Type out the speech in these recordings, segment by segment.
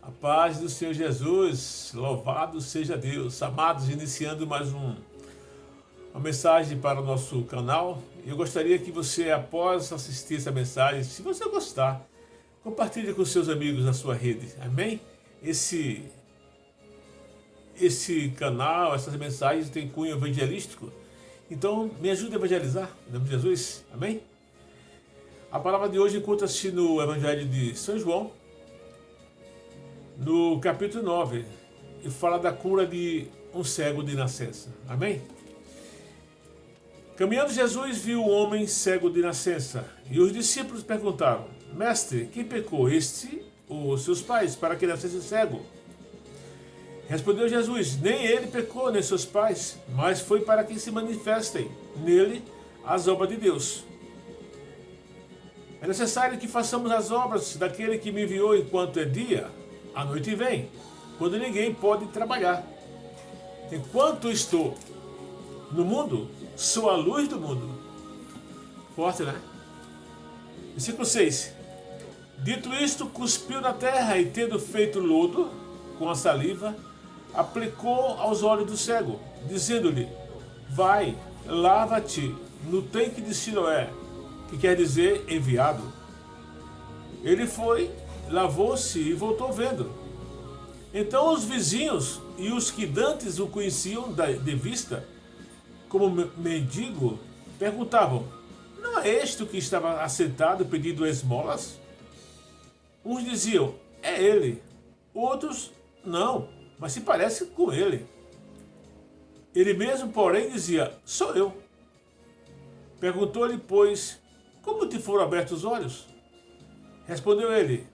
A paz do Senhor Jesus, louvado seja Deus. Amados, iniciando mais uma mensagem para o nosso canal. Eu gostaria que você, após assistir essa mensagem, se você gostar, compartilhe com seus amigos na sua rede. Amém? Esse canal, essas mensagens têm cunho evangelístico. Então, me ajude a evangelizar, em nome de Jesus. Amém? A palavra de hoje encontra-se no Evangelho de São João, no capítulo 9, e fala da cura de um cego de nascença. Amém? Caminhando, Jesus viu um homem cego de nascença, e os discípulos perguntaram: Mestre, quem pecou, este ou seus pais, para que nascesse cego? Respondeu Jesus: Nem ele pecou, nem seus pais, mas foi para que se manifestem nele as obras de Deus. É necessário que façamos as obras daquele que me enviou enquanto é dia. A noite vem, quando ninguém pode trabalhar. Enquanto estou no mundo, sou a luz do mundo. Forte, né? Versículo 6. Dito isto, cuspiu na terra e, tendo feito lodo com a saliva, aplicou aos olhos do cego, dizendo-lhe: Vai, lava-te no tanque de Siloé, que quer dizer enviado. Ele foi, lavou-se e voltou vendo. Então os vizinhos e os que dantes o conheciam de vista, como mendigo, perguntavam: Não é este o que estava assentado pedindo esmolas? Uns diziam: É ele. Outros: Não, mas se parece com ele. Ele mesmo, porém, dizia: Sou eu. Perguntou-lhe, pois: Como te foram abertos os olhos? Respondeu ele: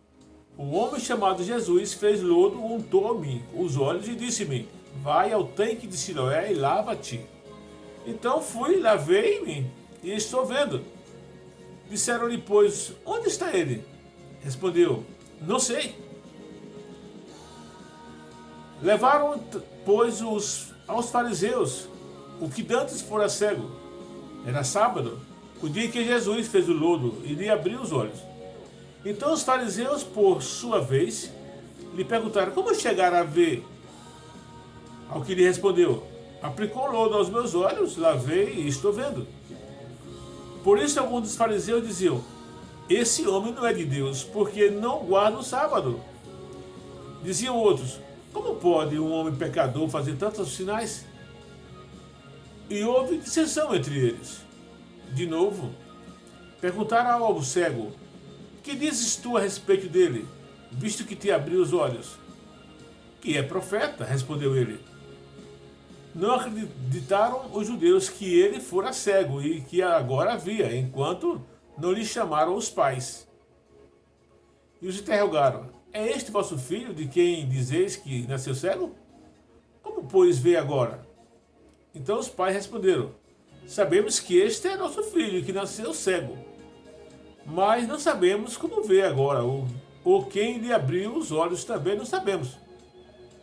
O homem chamado Jesus fez lodo, untou-me os olhos e disse-me: Vai ao tanque de Siloé e lava-te. Então fui, lavei-me e estou vendo. Disseram-lhe, pois: Onde está ele? Respondeu: Não sei. Levaram, pois, aos fariseus, o que dantes fora cego. Era sábado, o dia em que Jesus fez o lodo e lhe abriu os olhos. Então os fariseus, por sua vez, lhe perguntaram: Como chegaram a ver? Ao que lhe respondeu: Aplicou lodo aos meus olhos, lavei e estou vendo. Por isso alguns dos fariseus diziam: Esse homem não é de Deus, porque não guarda o sábado. Diziam outros: Como pode um homem pecador fazer tantos sinais? E houve dissensão entre eles. De novo, perguntaram ao cego: Que dizes tu a respeito dele, visto que te abriu os olhos? Que é profeta, respondeu ele. Não acreditaram os judeus que ele fora cego e que agora via, enquanto não lhe chamaram os pais. E os interrogaram: É este vosso filho, de quem dizeis que nasceu cego? Como, pois, vê agora? Então os pais responderam: Sabemos que este é nosso filho, que nasceu cego. Mas não sabemos como vê agora, ou quem lhe abriu os olhos também não sabemos.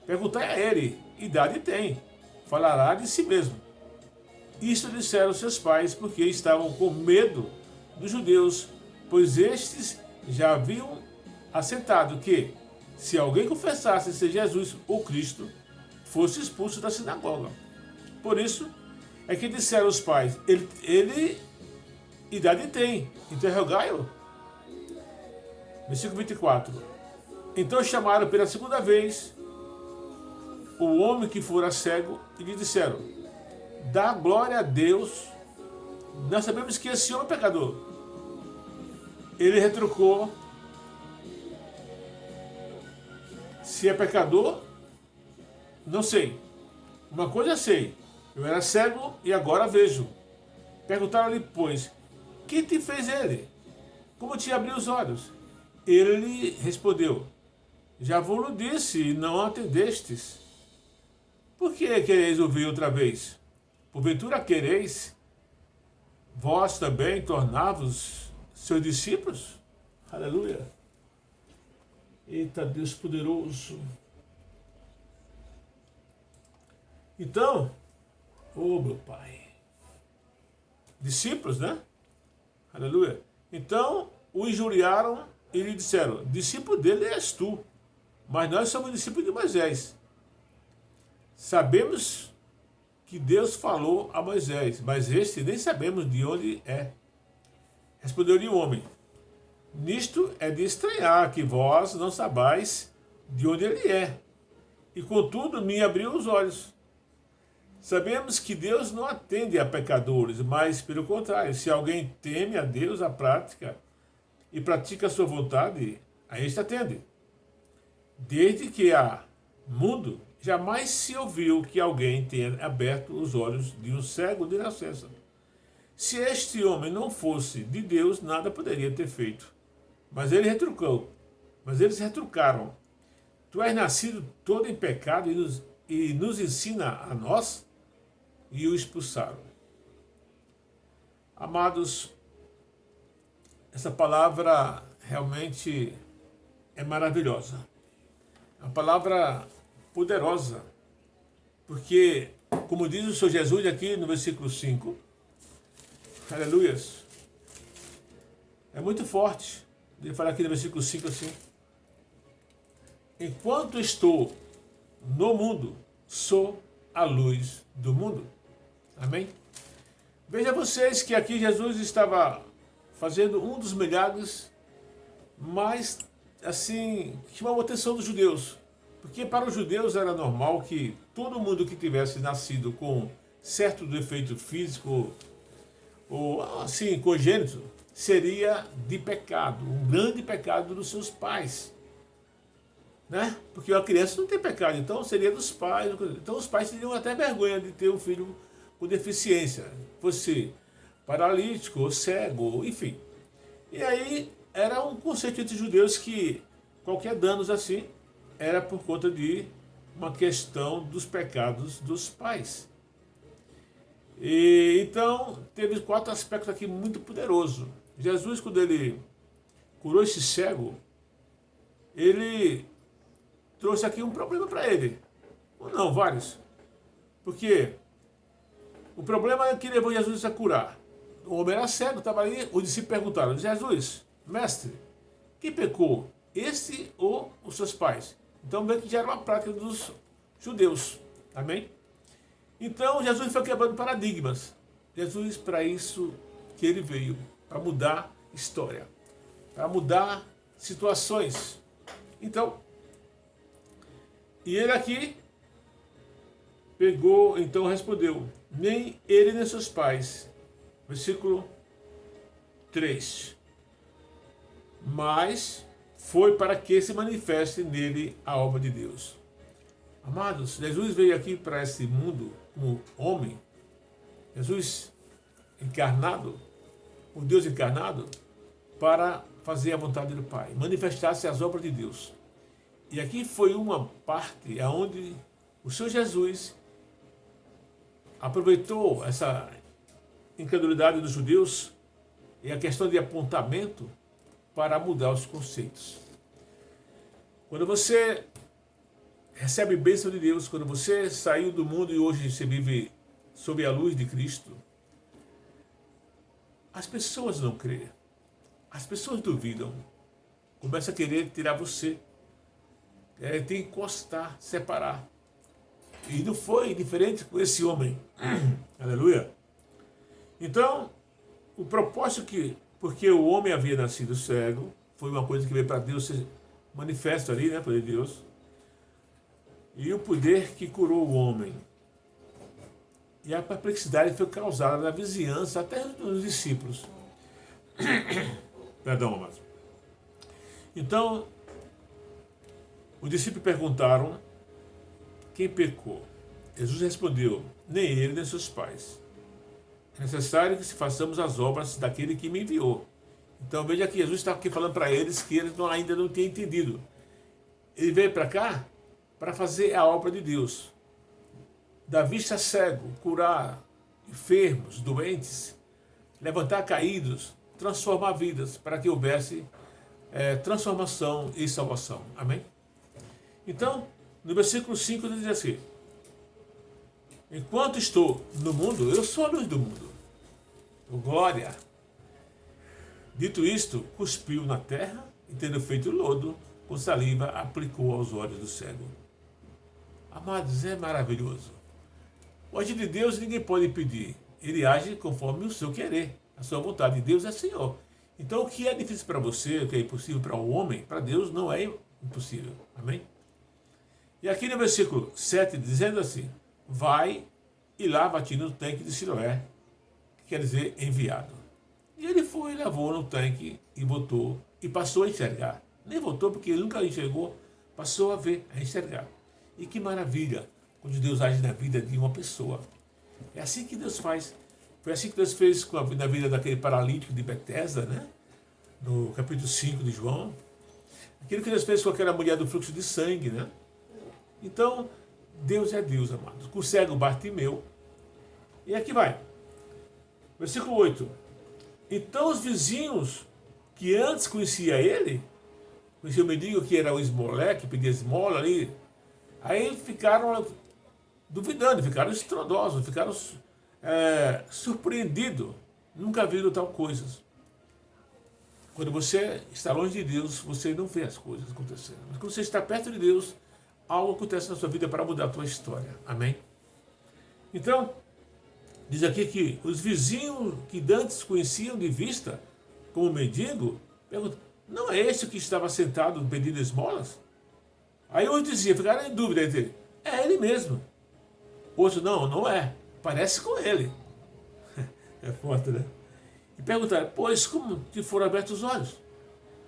Perguntai a ele: idade tem, falará de si mesmo. Isto disseram seus pais, porque estavam com medo dos judeus, pois estes já haviam assentado que, se alguém confessasse ser Jesus o Cristo, fosse expulso da sinagoga. Por isso é que disseram os pais: ele idade tem, interrogai-o. Versículo 24. Então chamaram pela segunda vez o homem que fora cego e lhe disseram: Dá glória a Deus, nós sabemos que esse homem é pecador. Ele retrucou: Se é pecador, não sei. Uma coisa sei: eu era cego e agora vejo. Perguntaram-lhe, pois: Que te fez ele? Como te abriu os olhos? Ele lhe respondeu: Já vos disse e não atendestes. Por que quereis ouvir outra vez? Porventura quereis vós também tornar-vos seus discípulos? Aleluia. Eita Deus poderoso. Então, meu Pai. Discípulos, né? Aleluia. Então o injuriaram e lhe disseram: Discípulo dele és tu, Mas nós somos discípulos de Moisés. Sabemos que Deus falou a Moisés, mas este nem sabemos de onde é. Respondeu-lhe o homem: nisto é de estranhar que vós não sabais de onde ele é. E contudo me abriu os olhos. Sabemos que Deus não atende a pecadores, mas pelo contrário, se alguém teme a Deus, a prática e pratica a sua vontade, a este atende. Desde que há mundo, jamais se ouviu que alguém tenha aberto os olhos de um cego de nascença. Se este homem não fosse de Deus, nada poderia ter feito. Mas eles retrucaram. Tu és nascido todo em pecado e nos ensina a nós? E o expulsaram. Amados, essa palavra realmente é maravilhosa. É uma palavra poderosa. Porque, como diz o Senhor Jesus aqui no versículo 5, aleluias, é muito forte. Ele fala aqui no versículo 5 assim: enquanto estou no mundo, sou a luz do mundo. Amém? Veja vocês que aqui Jesus estava fazendo um dos milagres mais, assim, que chamou a atenção dos judeus. Porque para os judeus era normal que todo mundo que tivesse nascido com certo defeito físico ou assim, congênito, seria de pecado, um grande pecado dos seus pais. Né? Porque a criança não tem pecado, então seria dos pais. Então os pais teriam até vergonha de ter um filho com deficiência, fosse paralítico, ou cego, enfim. E aí era um conceito entre judeus que qualquer dano assim era por conta de uma questão dos pecados dos pais. E então teve 4 aspectos aqui muito poderosos. Jesus, quando ele curou esse cego, ele trouxe aqui um problema para ele. Ou não, vários. Porque o problema é que levou Jesus a curar. O homem era cego, estava ali, os discípulos perguntaram: Jesus, mestre, quem pecou? Este ou os seus pais? Então vê que já era uma prática dos judeus. Amém? Então Jesus foi quebrando paradigmas. Jesus, para isso que ele veio, para mudar história, para mudar situações. Então, e ele aqui pegou, então respondeu: nem ele nem seus pais. Versículo 3. Mas foi para que se manifeste nele a obra de Deus. Amados, Jesus veio aqui para esse mundo como homem. Jesus encarnado, o Deus encarnado, para fazer a vontade do Pai, manifestar-se as obras de Deus. E aqui foi uma parte onde o Senhor Jesus aproveitou essa incredulidade dos judeus e a questão de apontamento para mudar os conceitos. Quando você recebe bênção de Deus, quando você saiu do mundo e hoje você vive sob a luz de Cristo, as pessoas não creem, as pessoas duvidam, começam a querer tirar você, querem te encostar, separar. E não foi diferente com esse homem. Aleluia. Então, o propósito porque o homem havia nascido cego, foi uma coisa que veio para Deus ser manifesto ali, né, poder de Deus. E o poder que curou o homem. E a perplexidade foi causada na vizinhança, até nos discípulos. Perdão, amados. Então, os discípulos perguntaram: quem pecou? Jesus respondeu: nem ele, nem seus pais. É necessário que se façamos as obras daquele que me enviou. Então veja que Jesus está aqui falando para eles que eles ainda não tinham entendido. Ele veio para cá para fazer a obra de Deus. Dar vista cego, curar enfermos, doentes, levantar caídos, transformar vidas, para que houvesse transformação e salvação. Amém? Então, no versículo 5 ele diz assim: enquanto estou no mundo, eu sou a luz do mundo. Glória. Dito isto, cuspiu na terra e, tendo feito lodo, com saliva, aplicou aos olhos do cego. Amados, é maravilhoso. O agir de Deus ninguém pode impedir. Ele age conforme o seu querer, a sua vontade. Deus é Senhor. Então, o que é difícil para você, o que é impossível para o homem, para Deus não é impossível. Amém? E aqui no versículo 7, dizendo assim: vai e lava-te no tanque de Siloé, que quer dizer enviado. E ele foi, lavou no tanque e voltou, e passou a enxergar. Nem voltou porque ele nunca enxergou, passou a ver, a enxergar. E que maravilha quando Deus age na vida de uma pessoa. É assim que Deus faz. Foi assim que Deus fez na vida daquele paralítico de Betesda, né? No capítulo 5 de João. Aquilo que Deus fez com aquela mulher do fluxo de sangue, né? Então, Deus é Deus, amados. Com o cego Bartimeu. E aqui vai. Versículo 8. Então os vizinhos que antes conhecia ele, conhecia o mendigo que era o esmolé, que pedia esmola ali, aí ficaram duvidando, ficaram estrondosos, ficaram surpreendidos. Nunca viram tal coisas. Quando você está longe de Deus, você não vê as coisas acontecendo. Mas quando você está perto de Deus, algo acontece na sua vida para mudar a tua história. Amém? Então, diz aqui que os vizinhos que antes conheciam de vista como mendigo, perguntam: não é esse que estava sentado pedindo esmolas? Aí um dizia, ficaram em dúvida entre ele: é ele mesmo. Outro: não é, parece com ele. É forte, né? E perguntaram: pois como te foram abertos os olhos?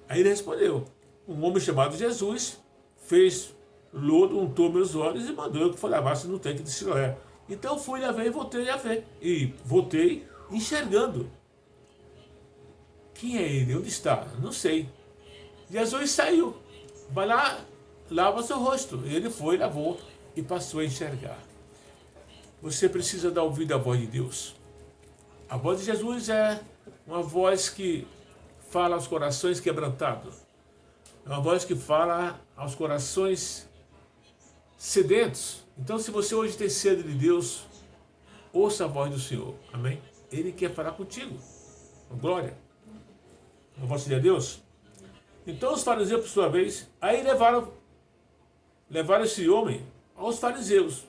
Aí ele respondeu: um homem chamado Jesus fez lodo, untou meus olhos e mandou eu que for lavasse no tanque de Siloé. Então fui, lavei e voltei a ver. E voltei enxergando. Quem é ele? Onde está? Não sei. Jesus saiu. Vai lá, lava seu rosto. Ele foi, lavou e passou a enxergar. Você precisa dar ouvido à voz de Deus. A voz de Jesus é uma voz que fala aos corações quebrantados. É uma voz que fala aos corações sedentos. Então, se você hoje tem sede de Deus, ouça a voz do Senhor. Amém? Ele quer falar contigo. Glória. A voz de Deus. Então, os fariseus, por sua vez, aí levaram esse homem aos fariseus.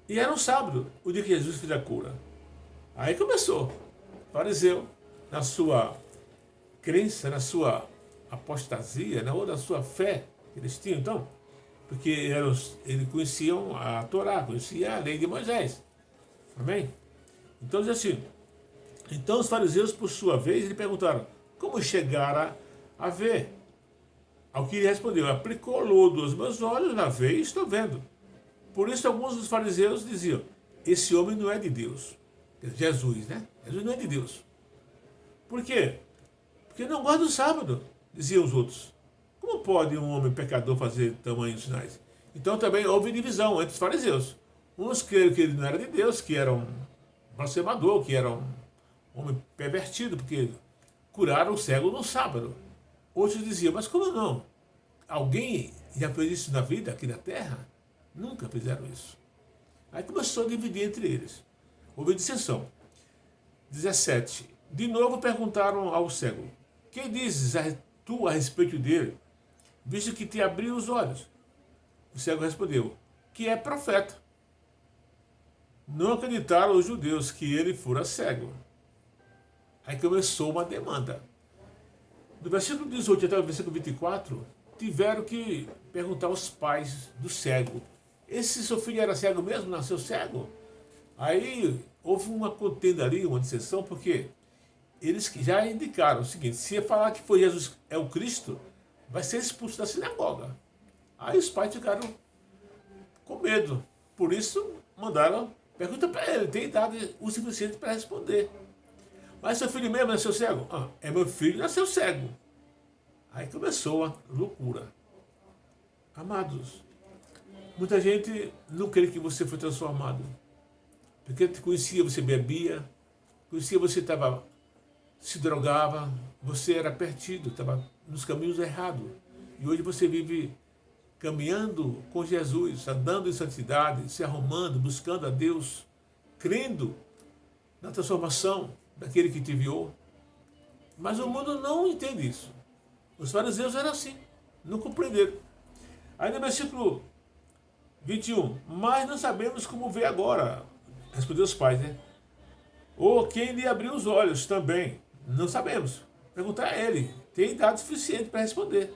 E era um sábado, o dia que Jesus fez a cura. Aí começou. O fariseu, na sua crença, na sua apostasia, ou na sua fé que eles tinham, então, porque eles conheciam a Torá, conheciam a lei de Moisés. Amém? Então diz assim: então os fariseus, por sua vez, lhe perguntaram: como chegara a ver? Ao que ele respondeu: aplicou lodo aos meus olhos, lavei e estou vendo. Por isso alguns dos fariseus diziam: esse homem não é de Deus. Jesus, né? Jesus não é de Deus. Por quê? Porque não gosta do sábado, diziam os outros. Como pode um homem pecador fazer tamanhos sinais? Então também houve divisão entre os fariseus. Uns creram que ele não era de Deus, que era um blasfemador, que era um homem pervertido, porque curaram o cego no sábado. Outros diziam: mas como não? Alguém já fez isso na vida, aqui na terra? Nunca fizeram isso. Aí começou a dividir entre eles. Houve dissensão. 17. De novo perguntaram ao cego: que dizes tu a respeito dele, visto que te abriu os olhos? O cego respondeu: que é profeta. Não acreditaram os judeus que ele fora cego. Aí começou uma demanda. Do versículo 18 até o versículo 24, tiveram que perguntar aos pais do cego: esse seu filho era cego mesmo? Nasceu cego? Aí houve uma contenda ali, uma dissensão, porque eles já indicaram o seguinte: se falar que foi Jesus é o Cristo, vai ser expulso da sinagoga. Aí os pais ficaram com medo. Por isso mandaram, pergunta para ele, tem idade o suficiente para responder. Mas seu filho mesmo nasceu cego? É meu filho, nasceu cego. Aí começou a loucura. Amados, muita gente não crê que você foi transformado. Porque te conhecia, você bebia, conhecia, você se drogava, você era perdido, estava nos caminhos errados. E hoje você vive caminhando com Jesus, andando em santidade, se arrumando, buscando a Deus, crendo na transformação daquele que te enviou. Mas o mundo não entende isso. Os fariseus eram assim, não compreenderam. Aí no versículo 21, mas não sabemos como vê agora, respondeu os pais, né? Ou quem lhe abriu os olhos também, não sabemos. Perguntar a ele, tem idade suficiente para responder.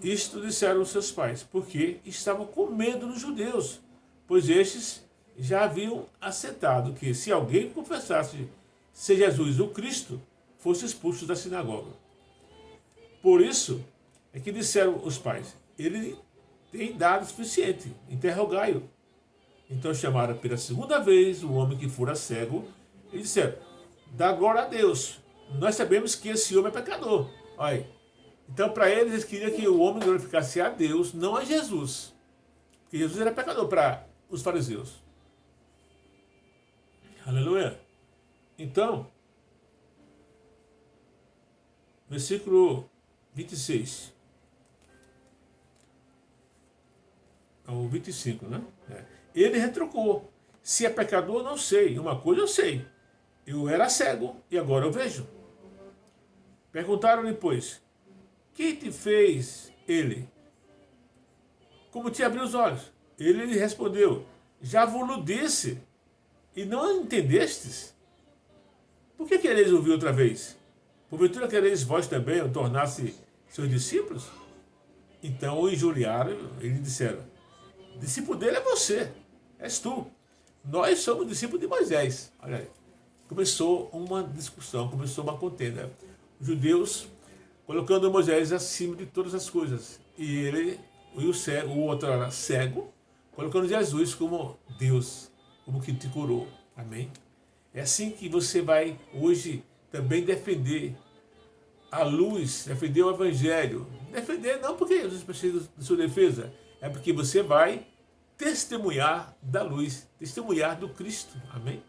Isto disseram os seus pais, porque estavam com medo dos judeus, pois estes já haviam assentado que se alguém confessasse ser Jesus o Cristo, fosse expulso da sinagoga. Por isso é que disseram os pais, ele tem idade suficiente, interrogai-o. Então chamaram pela segunda vez o homem que fora cego e disseram, dá glória a Deus, nós sabemos que esse homem é pecador. Olha aí. Então para eles queriam que o homem glorificasse a Deus, não a Jesus. Porque Jesus era pecador para os fariseus. Aleluia. Então, versículo 26. Ou 25, né? Ele retrucou. Se é pecador, não sei. Uma coisa eu sei. Eu era cego e agora eu vejo. Perguntaram-lhe, pois, quem te fez ele? Como te abriu os olhos? Ele lhe respondeu, já vos disse, e não entendestes? Por que quereis ouvir outra vez? Porventura quereis vós também tornar-se seus discípulos? Então o injuriaram e lhe disseram, discípulo dele é você, és tu. Nós somos discípulos de Moisés. Olha aí. Começou uma discussão, começou uma contenda. Os judeus colocando Moisés acima de todas as coisas. E ele, o outro era cego, colocando Jesus como Deus, como que te curou. Amém? É assim que você vai hoje também defender a luz, defender o Evangelho. Defender não porque você precisa de sua defesa, é porque você vai testemunhar da luz, testemunhar do Cristo. Amém?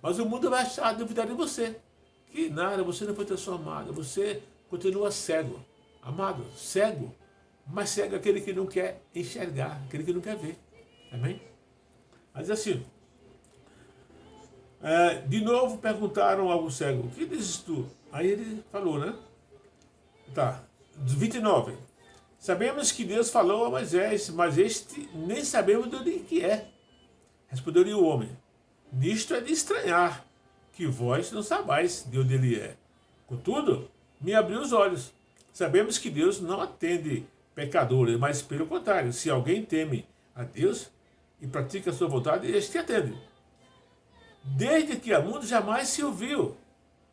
Mas o mundo vai achar duvidar de você. Que nada, você não foi transformado, você continua cego. Amado, cego. Mas cego é aquele que não quer enxergar, aquele que não quer ver. Amém? Mas assim, de novo perguntaram ao cego, o que dizes tu? Aí ele falou, né? Tá, 29. Sabemos que Deus falou a Moisés, mas este nem sabemos de onde que é. Respondeu-lhe o homem, nisto é de estranhar, que vós não sabais de onde ele é. Contudo, me abriu os olhos. Sabemos que Deus não atende pecadores, mas pelo contrário, se alguém teme a Deus e pratica a sua vontade, este atende. Desde que há mundo jamais se ouviu,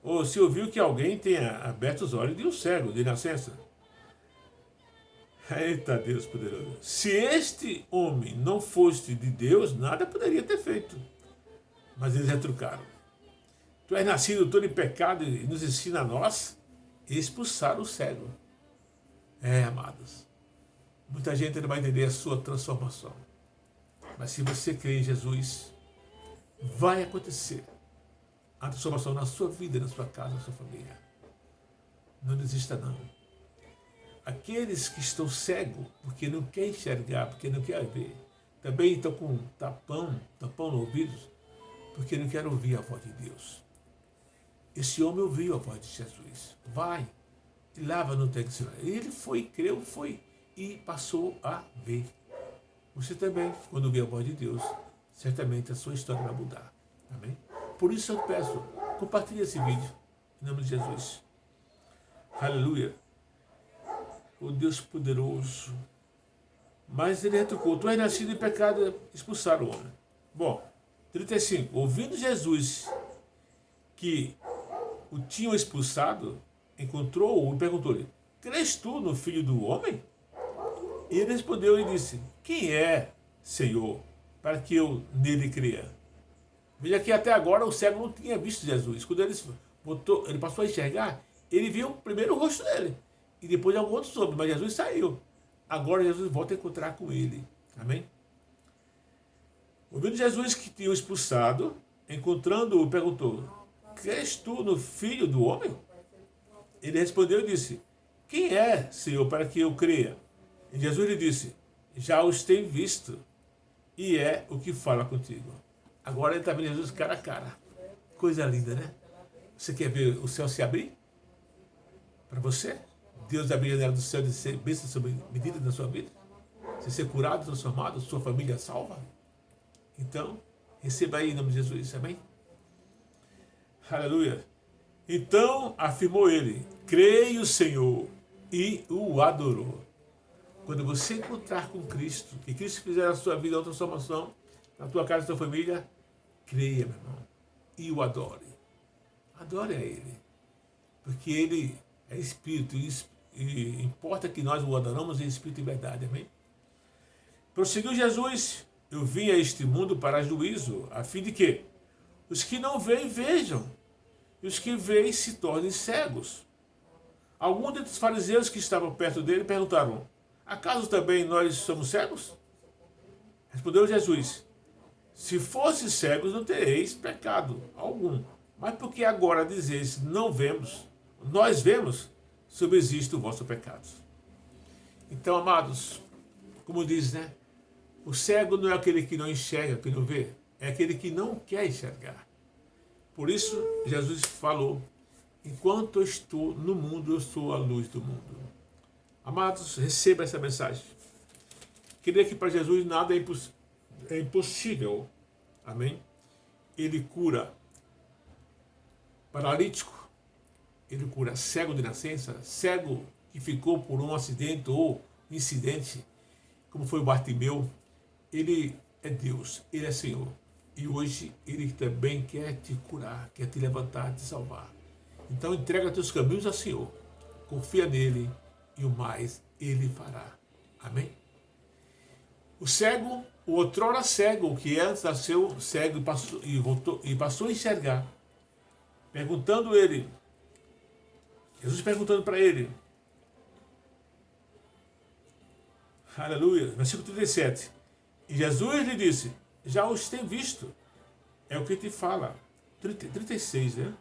ou se ouviu que alguém tenha aberto os olhos de um cego de nascença. Eita Deus poderoso. Se este homem não fosse de Deus, nada poderia ter feito. Mas eles retrucaram. Tu és nascido todo em pecado e nos ensina a nós expulsar o cego. Amados. Muita gente não vai entender a sua transformação. Mas se você crê em Jesus, vai acontecer a transformação na sua vida, na sua casa, na sua família. Não desista não. Aqueles que estão cegos, porque não querem enxergar, porque não querem ver, também estão com um tapão no ouvido, porque não querem ouvir a voz de Deus. Esse homem ouviu a voz de Jesus. Vai, te lava no tanque. Ele foi, creu, foi e passou a ver. Você também, quando vê a voz de Deus, certamente a sua história vai mudar. Amém? Por isso eu peço, compartilhe esse vídeo, em nome de Jesus. Aleluia. O Deus poderoso. Mas ele retrucou, tu és nascido em pecado, expulsaram o homem. Bom, 35. Ouvindo Jesus que o tinham expulsado, encontrou-o e perguntou-lhe, crês tu no Filho do Homem? E ele respondeu e disse, quem é, Senhor, para que eu nele creia? Veja que até agora o cego não tinha visto Jesus. Quando ele passou a enxergar, ele viu primeiro o rosto dele. E depois alguns outros homens, mas Jesus saiu. Agora Jesus volta a encontrar com ele. Amém? Ouvindo Jesus que tinha o expulsado, encontrando-o, perguntou, crês tu no Filho do Homem? Ele respondeu e disse, quem é, Senhor, para que eu creia? E Jesus lhe disse, já os tenho visto, e é o que fala contigo. Agora ele está vendo Jesus cara a cara. Coisa linda, né? Você quer ver o céu se abrir? Para você? Deus abrir a janela do céu e ser bênção sobre medida na sua vida? Você ser curado, transformado, sua família salva? Então, receba aí em nome de Jesus, amém? Aleluia. Então, afirmou ele, creio, Senhor, e o adorou. Quando você encontrar com Cristo, que Cristo fizer na sua vida uma transformação, na tua casa, na tua família, creia, meu irmão, e o adore. Adore a Ele, porque Ele é Espírito, e importa que nós o adoramos em Espírito e verdade, amém? Prosseguiu Jesus, eu vim a este mundo para juízo, a fim de que os que não veem, vejam, e os que veem se tornem cegos. Alguns dos fariseus que estavam perto dele perguntaram, acaso também nós somos cegos? Respondeu Jesus, se fosses cegos não tereis pecado algum, mas porque agora dizeis não vemos, nós vemos, subsiste o vosso pecado. Então, amados, como diz, né? O cego não é aquele que não enxerga, que não vê, é aquele que não quer enxergar. Por isso, Jesus falou, enquanto eu estou no mundo, eu sou a luz do mundo. Amados, receba essa mensagem. Queria que para Jesus nada é impossível. Amém? Ele cura paralítico, ele cura cego de nascença, cego que ficou por um acidente ou incidente, como foi o Bartimeu. Ele é Deus, Ele é Senhor. E hoje Ele também quer te curar, quer te levantar, te salvar. Então entrega teus caminhos ao Senhor, confia nele e o mais Ele fará. Amém? O cego, o outrora cego, que antes nasceu cego e passou a enxergar, perguntando ele, Jesus perguntando para ele, aleluia, versículo 37, e Jesus lhe disse, já os tem visto, é o que te fala, 36, né?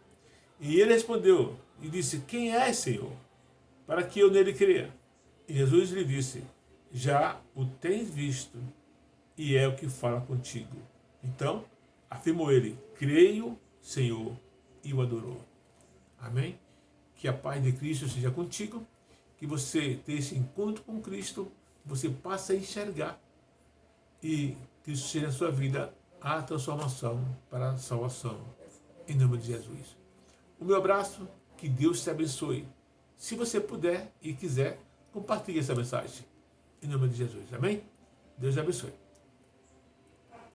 E ele respondeu e disse, quem é, Senhor, para que eu nele creia? E Jesus lhe disse, já o tens visto, e é o que fala contigo. Então, afirmou ele, creio, Senhor, e o adorou. Amém? Que a paz de Cristo seja contigo, que você tenha esse encontro com Cristo, que você passe a enxergar, e Cristo seja na sua vida a transformação para a salvação, em nome de Jesus. O meu abraço, que Deus te abençoe. Se você puder e quiser, compartilhe essa mensagem. Em nome de Jesus. Amém? Deus te abençoe.